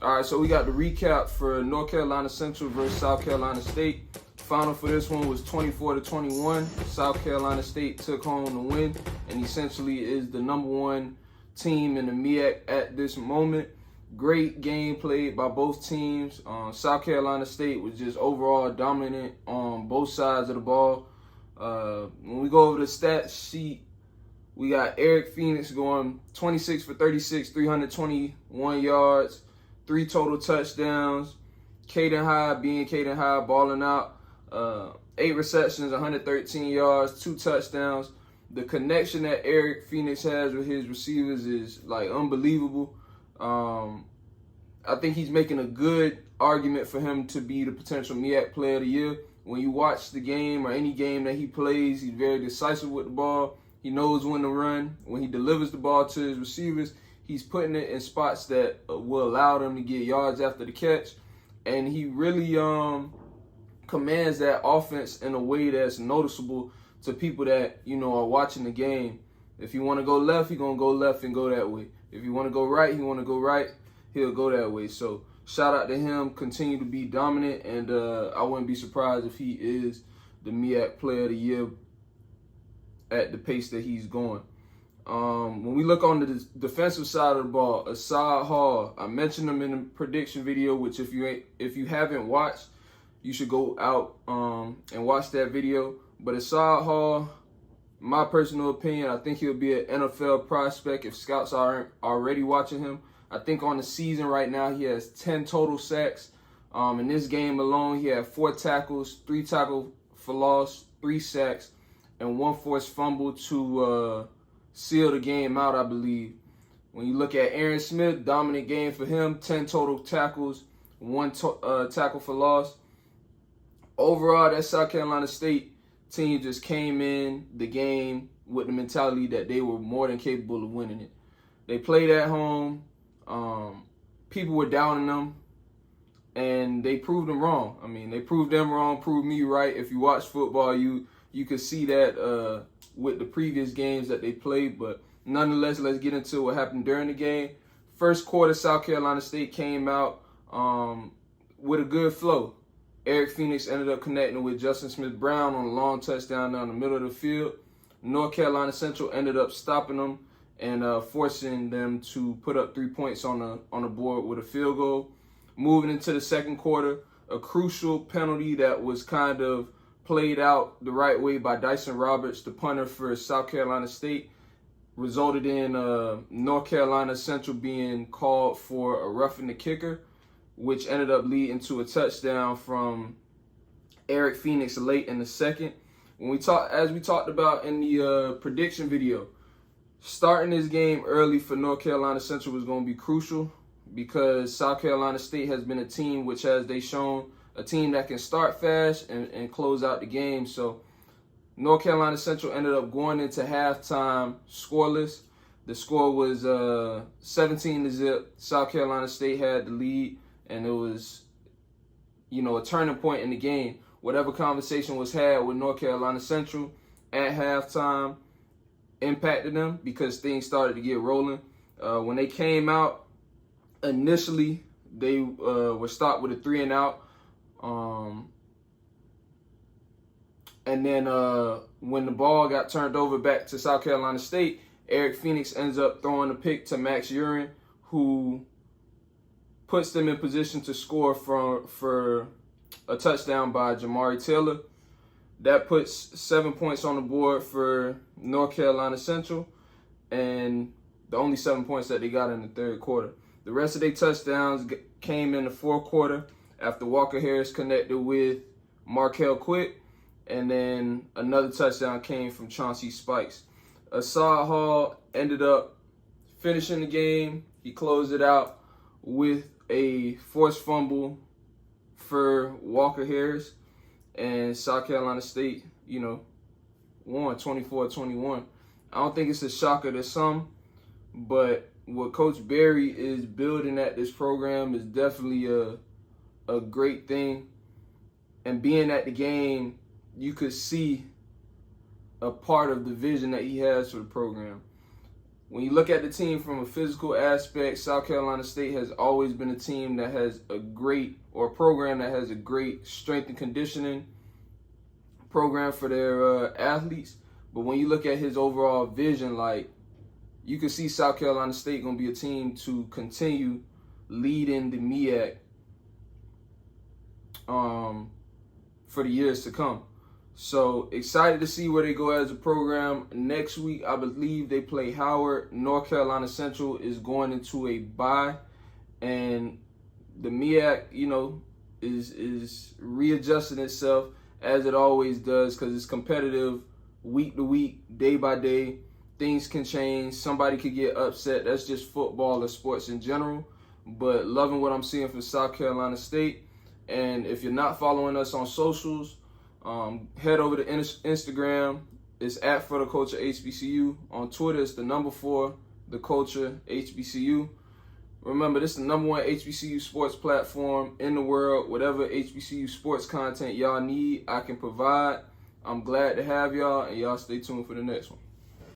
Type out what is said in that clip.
All right, so we got the recap for North Carolina Central versus South Carolina State. Final for this one was 24-21. South Carolina State took home the win and essentially is the #1 team in the MEAC at this moment. Great game played by both teams. South Carolina State was just overall dominant on both sides of the ball. When we go over the stats sheet, we got Eric Phoenix going 26 for 36, 321 yards, 3 total touchdowns. Caden Hyde being Caden Hyde, balling out. 8 receptions, 113 yards, 2 touchdowns. The connection that Eric Phoenix has with his receivers is like unbelievable. I think he's making a good argument for him to be the potential MEAC Player of the Year. When you watch the game or any game that he plays, he's very decisive with the ball. He knows when to run. When he delivers the ball to his receivers, he's putting it in spots that will allow them to get yards after the catch. And he really commands that offense in a way that's noticeable to people that, are watching the game. If you want to go left, he's going to go left and go that way. If you want to go right, he want to go right, he'll go that way. So shout out to him. Continue to be dominant, and I wouldn't be surprised if he is the MEAC Player of the Year at the pace that he's going. When we look on the defensive side of the ball, Asad Hall, I mentioned him in the prediction video, which if you haven't watched, you should go out and watch that video. But Asad Hall, my personal opinion, I think he'll be an NFL prospect if scouts aren't already watching him. I think on the season right now he has 10 total sacks. In this game alone, he had 4 tackles, 3 tackles for loss, 3 sacks, and 1 forced fumble to seal the game out, I believe. When you look at Aaron Smith, dominant game for him, 10 total tackles, 1 tackle for loss. Overall, that South Carolina State team just came in the game with the mentality that they were more than capable of winning it. They played at home. People were doubting them, and they proved them wrong. I mean, they proved them wrong, proved me right. If you watch football, you could see that with the previous games that they played. But nonetheless, let's get into what happened during the game. First quarter, South Carolina State came out with a good flow. Eric Phoenix ended up connecting with Justin Smith-Brown on a long touchdown down the middle of the field. North Carolina Central ended up stopping them and forcing them to put up 3 points on the board with a field goal. Moving into the second quarter, a crucial penalty that was kind of played out the right way by Dyson Roberts, the punter for South Carolina State, resulted in North Carolina Central being called for a roughing the kicker, which ended up leading to a touchdown from Eric Phoenix late in the second. As we talked about in the prediction video, starting this game early for North Carolina Central was going to be crucial because South Carolina State has been a team which has shown a team that can start fast and close out the game. So North Carolina Central ended up going into halftime scoreless. The score was 17-0. South Carolina State had the lead, and it was, a turning point in the game. Whatever conversation was had with North Carolina Central at halftime impacted them because things started to get rolling. When they came out, initially they were stopped with a 3-and-out. And then when the ball got turned over back to South Carolina State, Eric Phoenix ends up throwing a pick to Max Urin, who puts them in position to score for a touchdown by Jamari Taylor. That puts 7 points on the board for North Carolina Central, and the only 7 points that they got in the third quarter. The rest of their touchdowns came in the fourth quarter after Walker Harris connected with Markel Quick, and then another touchdown came from Chauncey Spikes. Asad Hall ended up finishing the game. He closed it out with a forced fumble for Walker Harris, and South Carolina State, won 24-21. I don't think it's a shocker to some, but what Coach Berry is building at this program is definitely a great thing. And being at the game, you could see a part of the vision that he has for the program. when you look at the team from a physical aspect, South Carolina State has always been a team that has a program that has a great strength and conditioning program for their athletes. But when you look at his overall vision, like, you can see South Carolina State going to be a team to continue leading the MEAC for the years to come. So excited to see where they go as a program. Next week, I believe they play Howard. North Carolina Central is going into a bye, and the MEAC, is readjusting itself as it always does, because it's competitive week to week, day by day. Things can change. Somebody could get upset. That's just football or sports in general. But loving what I'm seeing from South Carolina State. And if you're not following us on socials, head over to Instagram. It's @ForTheCulture HBCU. On Twitter, it's the number 4, the Culture HBCU. Remember, this is the number 1 HBCU sports platform in the world. Whatever HBCU sports content y'all need, I can provide. I'm glad to have y'all, and y'all stay tuned for the next one.